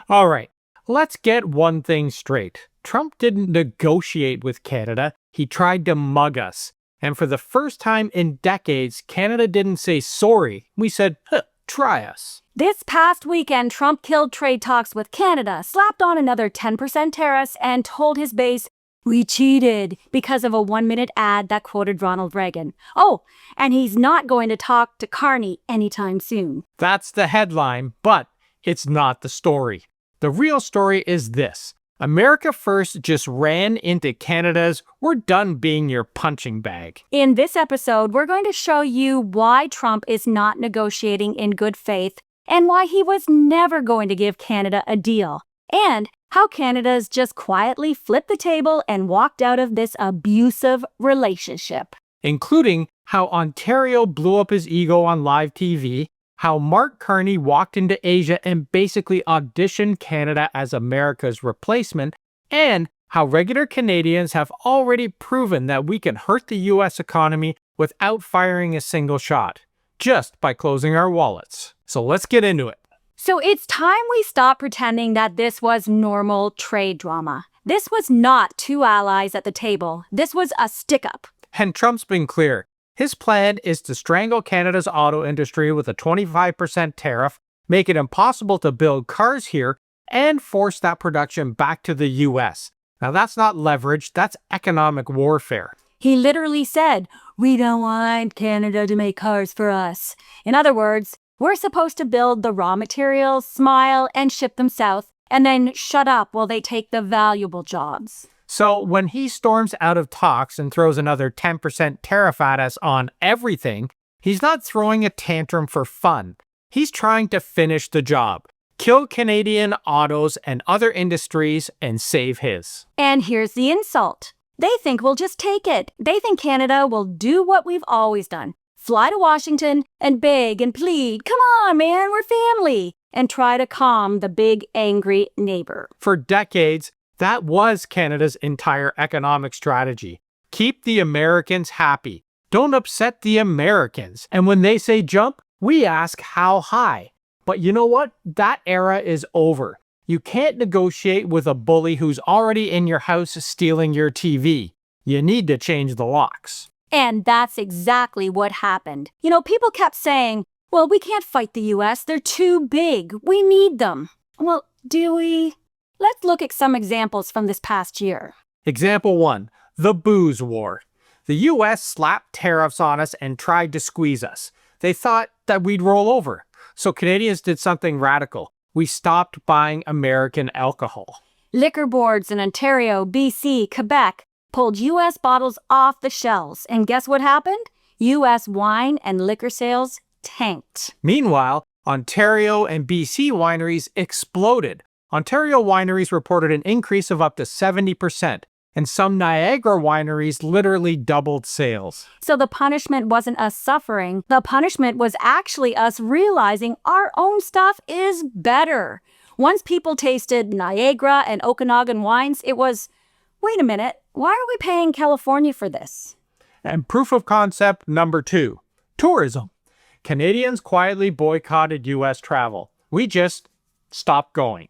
All right, let's get one thing straight. Trump didn't negotiate with Canada, he tried to mug us. And for the first time in decades, Canada didn't say sorry. We said, try us. This past weekend, Trump killed trade talks with Canada, slapped on another 10% tariffs, and told his base, "We cheated," because of a 1-minute ad that quoted Ronald Reagan. Oh, and he's not going to talk to Carney anytime soon. That's the headline, but it's not the story. The real story is this. America First just ran into Canada's "we're done being your punching bag." In this episode, we're going to show you why Trump is not negotiating in good faith and why he was never going to give Canada a deal, and how Canada's just quietly flipped the table and walked out of this abusive relationship. Including how Ontario blew up his ego on live TV, how Mark Carney walked into Asia and basically auditioned Canada as America's replacement, and how regular Canadians have already proven that we can hurt the U.S. economy without firing a single shot, just by closing our wallets. So let's get into it. So it's time we stop pretending that this was normal trade drama. This was not two allies at the table. This was a stick-up. And Trump's been clear. His plan is to strangle Canada's auto industry with a 25% tariff, make it impossible to build cars here, and force that production back to the U.S. Now that's not leverage, that's economic warfare. He literally said, "We don't want Canada to make cars for us." In other words, we're supposed to build the raw materials, smile, and ship them south, and then shut up while they take the valuable jobs. So when he storms out of talks and throws another 10% tariff at us on everything, he's not throwing a tantrum for fun. He's trying to finish the job, kill Canadian autos and other industries, and save his. And here's the insult. They think we'll just take it. They think Canada will do what we've always done. Fly to Washington and beg and plead, "Come on, man, we're family," and try to calm the big, angry neighbor. For decades, that was Canada's entire economic strategy. Keep the Americans happy. Don't upset the Americans. And when they say jump, we ask how high. But you know what? That era is over. You can't negotiate with a bully who's already in your house stealing your TV. You need to change the locks. And that's exactly what happened. People kept saying, "Well, we can't fight the U.S. They're too big. We need them." Well, do we? Let's look at some examples from this past year. Example 1, the booze war. The U.S. slapped tariffs on us and tried to squeeze us. They thought that we'd roll over. So Canadians did something radical. We stopped buying American alcohol. Liquor boards in Ontario, BC, Quebec pulled U.S. bottles off the shelves. And guess what happened? U.S. wine and liquor sales tanked. Meanwhile, Ontario and BC wineries exploded. Ontario wineries reported an increase of up to 70%, and some Niagara wineries literally doubled sales. So the punishment wasn't us suffering. The punishment was actually us realizing our own stuff is better. Once people tasted Niagara and Okanagan wines, it was, wait a minute, why are we paying California for this? And proof of concept number 2, tourism. Canadians quietly boycotted U.S. travel. We just stopped going.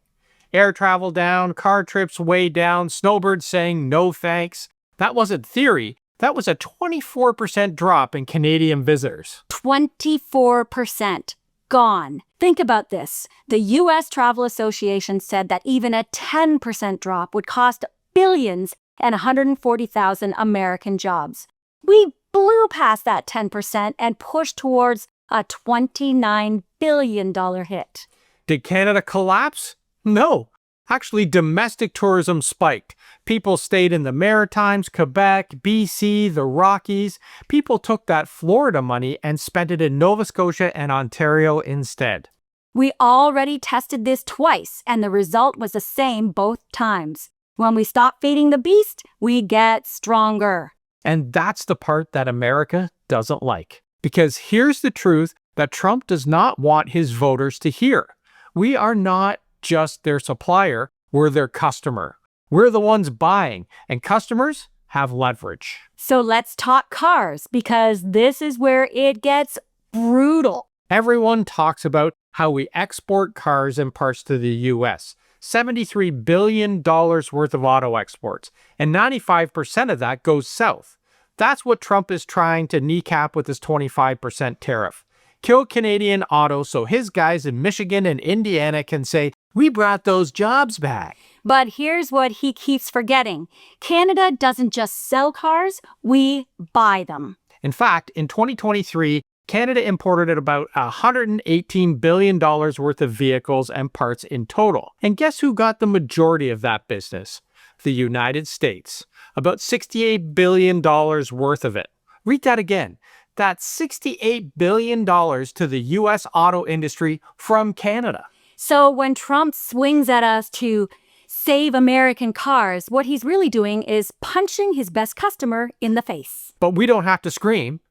Air travel down, car trips way down, snowbirds saying no thanks. That wasn't theory. That was a 24% drop in Canadian visitors. 24%. Gone. Think about this. The U.S. Travel Association said that even a 10% drop would cost billions and 140,000 American jobs. We blew past that 10% and pushed towards a $29 billion hit. Did Canada collapse? No. Actually, domestic tourism spiked. People stayed in the Maritimes, Quebec, BC, the Rockies. People took that Florida money and spent it in Nova Scotia and Ontario instead. We already tested this twice, and the result was the same both times. When we stop feeding the beast, we get stronger. And that's the part that America doesn't like. Because here's the truth that Trump does not want his voters to hear. We are not just their supplier, we're their customer. We're the ones buying, and customers have leverage. So let's talk cars, because this is where it gets brutal. Everyone talks about how we export cars and parts to the U.S. $73 billion worth of auto exports, and 95% of that goes south. That's what Trump is trying to kneecap with his 25% tariff. Kill Canadian auto so his guys in Michigan and Indiana can say, "We brought those jobs back." But here's what he keeps forgetting. Canada doesn't just sell cars, we buy them. In fact, in 2023, Canada imported about $118 billion worth of vehicles and parts in total. And guess who got the majority of that business? The United States. About $68 billion worth of it. Read that again. That's $68 billion to the U.S. auto industry from Canada. So when Trump swings at us to save American cars, what he's really doing is punching his best customer in the face. But we don't have to scream.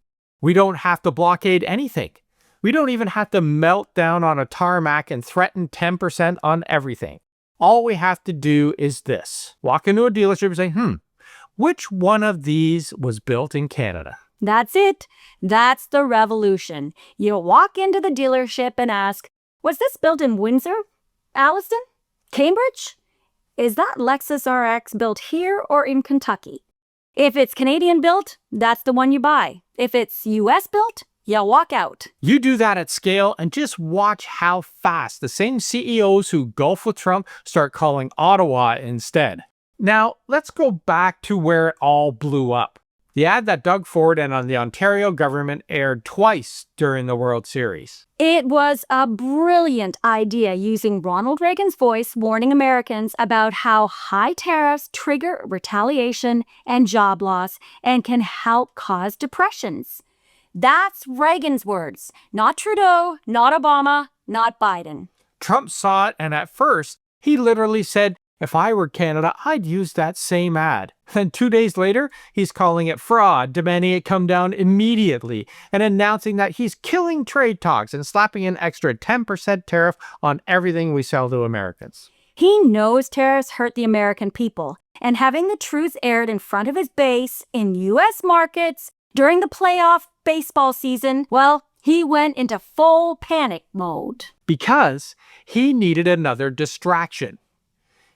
We don't have to blockade anything. We don't even have to melt down on a tarmac and threaten 10% on everything. All we have to do is this. Walk into a dealership and say, which one of these was built in Canada? That's it. That's the revolution. You walk into the dealership and ask, was this built in Windsor? Alliston? Cambridge? Is that Lexus RX built here or in Kentucky? If it's Canadian built, that's the one you buy. If it's US built, you walk out. You do that at scale and just watch how fast the same CEOs who gulf with Trump start calling Ottawa instead. Now, let's go back to where it all blew up. The ad that Doug Ford and the Ontario government aired twice during the World Series. It was a brilliant idea using Ronald Reagan's voice warning Americans about how high tariffs trigger retaliation and job loss and can help cause depressions. That's Reagan's words, not Trudeau, not Obama, not Biden. Trump saw it, and at first, he literally said, "If I were Canada, I'd use that same ad." Then 2 days later, he's calling it fraud, demanding it come down immediately, and announcing that he's killing trade talks and slapping an extra 10% tariff on everything we sell to Americans. He knows tariffs hurt the American people, and having the truth aired in front of his base in U.S. markets during the playoff baseball season, well, he went into full panic mode. Because he needed another distraction.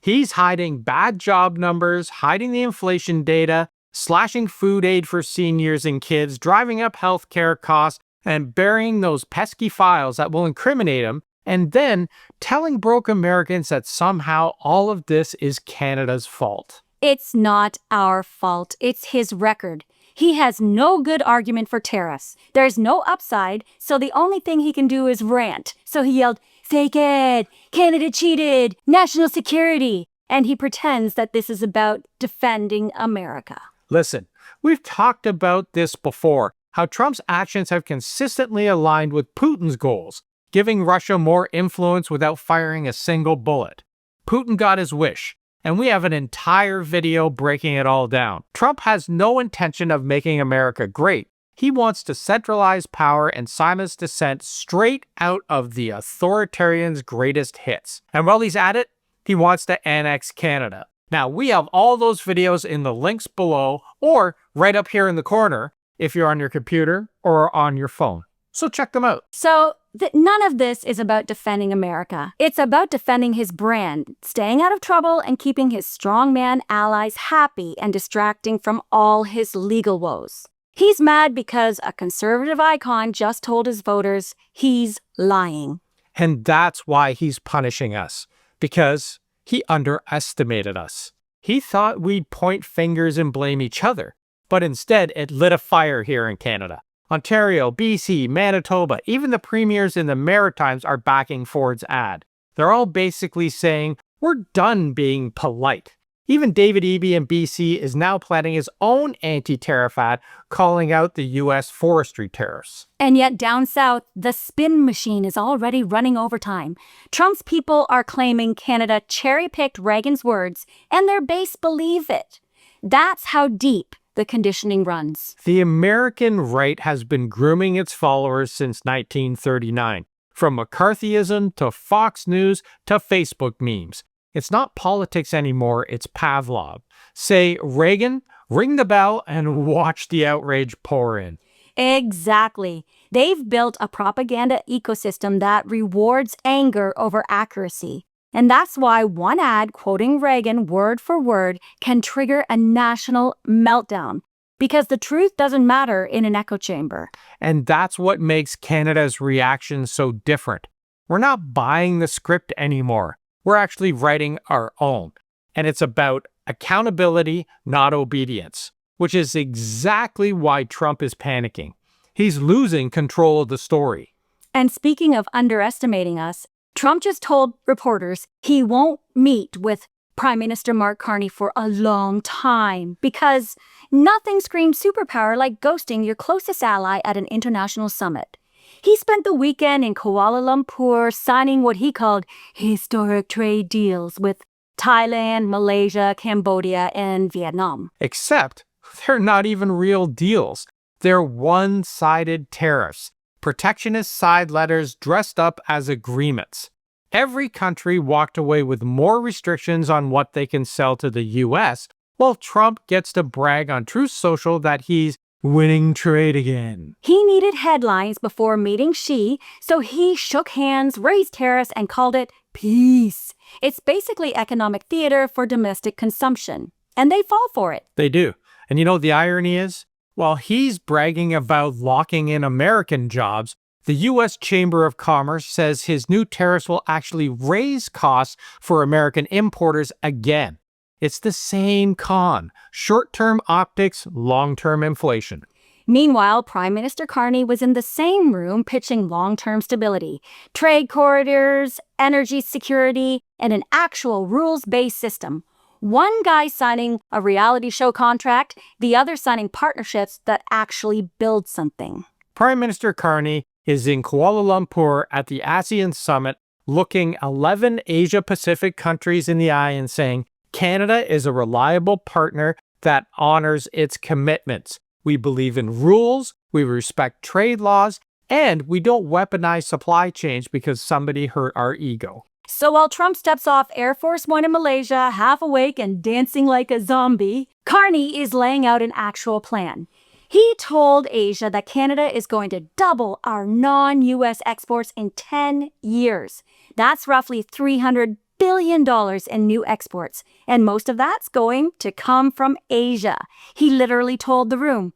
He's hiding bad job numbers, hiding the inflation data, slashing food aid for seniors and kids, driving up healthcare costs, and burying those pesky files that will incriminate him, and then telling broke Americans that somehow all of this is Canada's fault. It's not our fault. It's his record. He has no good argument for tariffs. There's no upside, so the only thing he can do is rant. So he yelled, "Fake it! Canada cheated! National security!" And he pretends that this is about defending America. Listen, we've talked about this before, how Trump's actions have consistently aligned with Putin's goals, giving Russia more influence without firing a single bullet. Putin got his wish, and we have an entire video breaking it all down. Trump has no intention of making America great. He wants to centralize power and silence dissent straight out of the authoritarian's greatest hits. And while he's at it, he wants to annex Canada. Now, we have all those videos in the links below or right up here in the corner if you're on your computer or on your phone. So check them out. So none of this is about defending America. It's about defending his brand, staying out of trouble and keeping his strongman allies happy and distracting from all his legal woes. He's mad because a conservative icon just told his voters he's lying. And that's why he's punishing us, because he underestimated us. He thought we'd point fingers and blame each other, but instead it lit a fire here in Canada. Ontario, BC, Manitoba, even the premiers in the Maritimes are backing Ford's ad. They're all basically saying, we're done being polite. Even David Eby in BC is now planning his own anti-tariff ad, calling out the U.S. forestry tariffs. And yet down south, the spin machine is already running overtime. Trump's people are claiming Canada cherry-picked Reagan's words, and their base believe it. That's how deep the conditioning runs. The American right has been grooming its followers since 1939, from McCarthyism to Fox News to Facebook memes. It's not politics anymore, it's Pavlov. Say, Reagan, ring the bell and watch the outrage pour in. Exactly. They've built a propaganda ecosystem that rewards anger over accuracy. And that's why one ad quoting Reagan word for word can trigger a national meltdown. Because the truth doesn't matter in an echo chamber. And that's what makes Canada's reaction so different. We're not buying the script anymore. We're actually writing our own. And it's about accountability, not obedience, which is exactly why Trump is panicking. He's losing control of the story. And speaking of underestimating us, Trump just told reporters he won't meet with Prime Minister Mark Carney for a long time because nothing screams superpower like ghosting your closest ally at an international summit. He spent the weekend in Kuala Lumpur signing what he called historic trade deals with Thailand, Malaysia, Cambodia, and Vietnam. Except they're not even real deals. They're one-sided tariffs, protectionist side letters dressed up as agreements. Every country walked away with more restrictions on what they can sell to the U.S., while Trump gets to brag on Truth Social that he's winning trade again. He needed headlines before meeting Xi, so he shook hands, raised tariffs, and called it peace. It's basically economic theater for domestic consumption, and they fall for it. They do. And you know what the irony is? While he's bragging about locking in American jobs, the U.S. Chamber of Commerce says his new tariffs will actually raise costs for American importers again. It's the same con. Short-term optics, long-term inflation. Meanwhile, Prime Minister Carney was in the same room pitching long-term stability, trade corridors, energy security, and an actual rules-based system. One guy signing a reality show contract, the other signing partnerships that actually build something. Prime Minister Carney is in Kuala Lumpur at the ASEAN Summit looking 11 Asia-Pacific countries in the eye and saying, Canada is a reliable partner that honors its commitments. We believe in rules, we respect trade laws, and we don't weaponize supply chains because somebody hurt our ego. So while Trump steps off Air Force One in Malaysia, half awake and dancing like a zombie, Carney is laying out an actual plan. He told Asia that Canada is going to double our non-U.S. exports in 10 years. That's roughly $300 billion in new exports, and most of that's going to come from Asia. He literally told the room,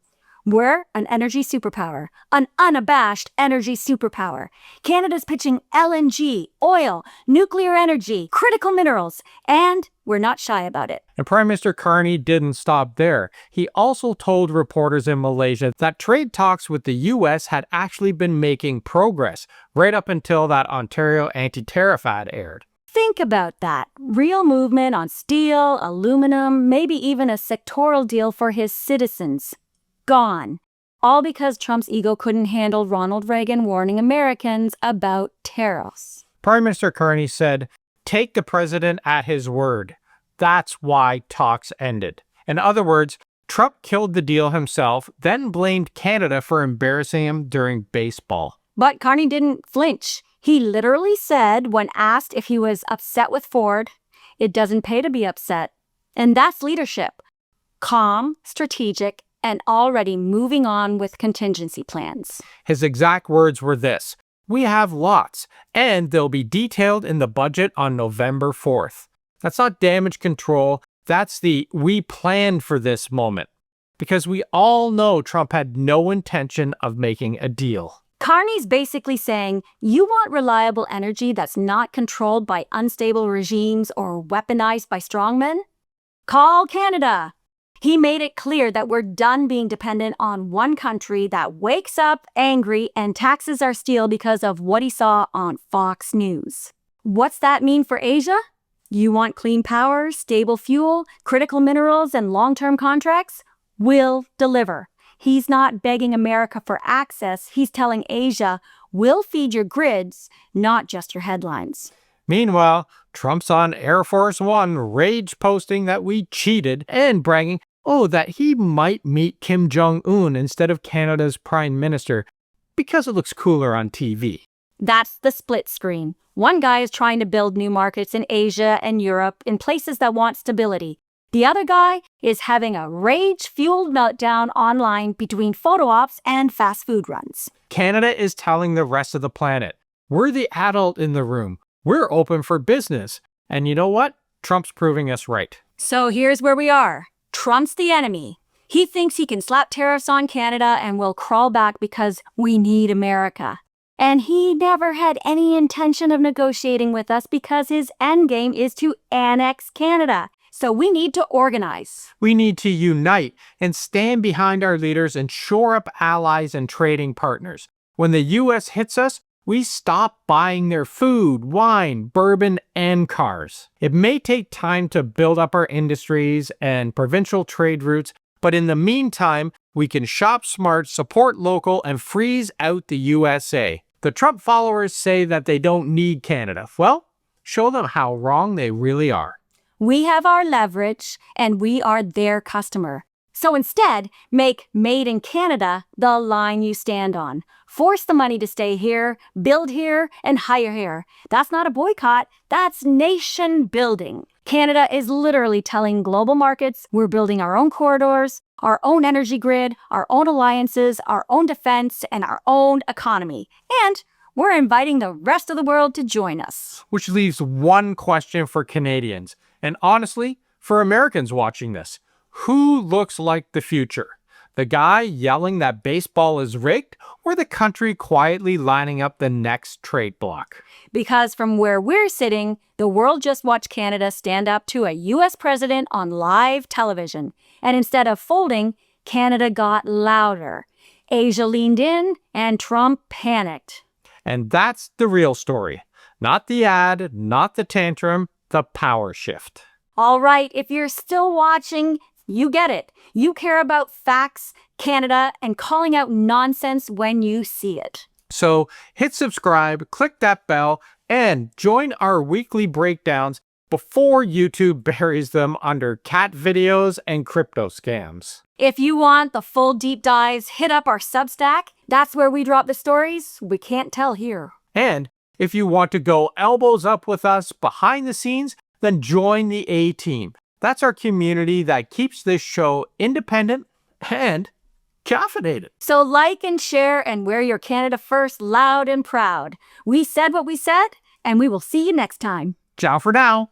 we're an energy superpower, an unabashed energy superpower. Canada's pitching LNG, oil, nuclear energy, critical minerals, and we're not shy about it. And Prime Minister Carney didn't stop there. He also told reporters in Malaysia that trade talks with the U.S. had actually been making progress right up until that Ontario anti-tariff ad aired. Think about that. Real movement on steel, aluminum, maybe even a sectoral deal for his citizens. Gone. All because Trump's ego couldn't handle Ronald Reagan warning Americans about tariffs. Prime Minister Carney said, take the president at his word. That's why talks ended. In other words, Trump killed the deal himself, then blamed Canada for embarrassing him during baseball. But Carney didn't flinch. He literally said, when asked if he was upset with Ford, it doesn't pay to be upset. And that's leadership. Calm, strategic, and already moving on with contingency plans. His exact words were this, we have lots, and they'll be detailed in the budget on November 4th. That's not damage control, that's the we planned for this moment. Because we all know Trump had no intention of making a deal. Carney's basically saying, you want reliable energy that's not controlled by unstable regimes or weaponized by strongmen? Call Canada. He made it clear that we're done being dependent on one country that wakes up angry and taxes our steel because of what he saw on Fox News. What's that mean for Asia? You want clean power, stable fuel, critical minerals, and long-term contracts? We'll deliver. He's not begging America for access. He's telling Asia, we'll feed your grids, not just your headlines. Meanwhile, Trump's on Air Force One rage posting that we cheated and bragging, that he might meet Kim Jong-un instead of Canada's Prime Minister because it looks cooler on TV. That's the split screen. One guy is trying to build new markets in Asia and Europe in places that want stability. The other guy is having a rage-fueled meltdown online between photo ops and fast food runs. Canada is telling the rest of the planet, we're the adult in the room. We're open for business. And you know what? Trump's proving us right. So here's where we are. Trump's the enemy. He thinks he can slap tariffs on Canada and we'll crawl back because we need America. And he never had any intention of negotiating with us because his endgame is to annex Canada. So we need to organize. We need to unite and stand behind our leaders and shore up allies and trading partners. When the U.S. hits us, we stop buying their food, wine, bourbon, and cars. It may take time to build up our industries and provincial trade routes, but in the meantime, we can shop smart, support local, and freeze out the USA. The Trump followers say that they don't need Canada. Well, show them how wrong they really are. We have our leverage, and we are their customer. So instead, make Made in Canada the line you stand on. Force the money to stay here, build here, and hire here. That's not a boycott, that's nation building. Canada is literally telling global markets we're building our own corridors, our own energy grid, our own alliances, our own defense, and our own economy. And we're inviting the rest of the world to join us. Which leaves one question for Canadians, and honestly, for Americans watching this. Who looks like the future? The guy yelling that baseball is rigged, or the country quietly lining up the next trade bloc? Because from where we're sitting, the world just watched Canada stand up to a U.S. president on live television. And instead of folding, Canada got louder. Asia leaned in, and Trump panicked. And that's the real story. Not the ad, not the tantrum, the power shift. All right, if you're still watching, you get it. You care about facts, Canada, and calling out nonsense when you see it. So hit subscribe, click that bell, and join our weekly breakdowns before YouTube buries them under cat videos and crypto scams. If you want the full deep dives, hit up our Substack. That's where we drop the stories we can't tell here. And if you want to go elbows up with us behind the scenes, then join the A-Team. That's our community that keeps this show independent and caffeinated. So like and share and wear your Canada First loud and proud. We said what we said, and we will see you next time. Ciao for now.